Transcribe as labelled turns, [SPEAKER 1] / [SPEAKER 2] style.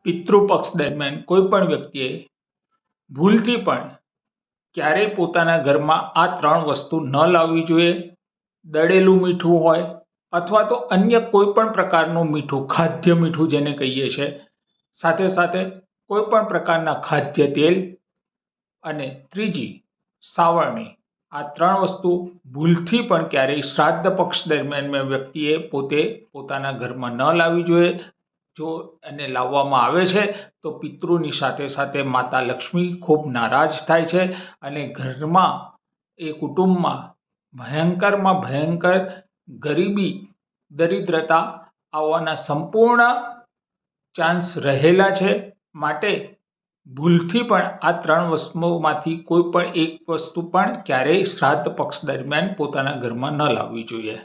[SPEAKER 1] પિતૃપક્ષ દરમિયાન કોઈ પણ વ્યક્તિએ ભૂલથી પણ ક્યારેય પોતાના ઘરમાં આ 3 વસ્તુ ન લાવવી જોઈએ। દળેલું મીઠું હોય અથવા તો અન્ય કોઈ પણ પ્રકારનું મીઠું, ખાદ્ય મીઠું જેને કહીએ છીએ, સાથે સાથે કોઈ પણ પ્રકારના ખાદ્ય તેલ અને ત્રીજી સાવરણી। આ 3 વસ્તુ ભૂલથી પણ ક્યારેય શ્રાદ્ધ પક્ષ દરમિયાન વ્યક્તિએ પોતે પોતાના ઘરમાં ન લાવવી જોઈએ। જો એને લાવવામાં આવે છે તો પિતૃની સાથે સાથે માતા લક્ષ્મી ખૂબ નારાજ થાય છે અને ઘરમાં, એ કુટુંબમાં ભયંકરમાં ભયંકર ગરીબી, દરિદ્રતા આવવાના સંપૂર્ણ ચાન્સ રહેલા છે। માટે ભૂલથી પણ આ 3 વસ્તુઓમાંથી કોઈ પણ એક વસ્તુ પણ ક્યારેય શ્રાદ્ધ પક્ષ દરમિયાન પોતાના ઘરમાં ન લાવવી જોઈએ।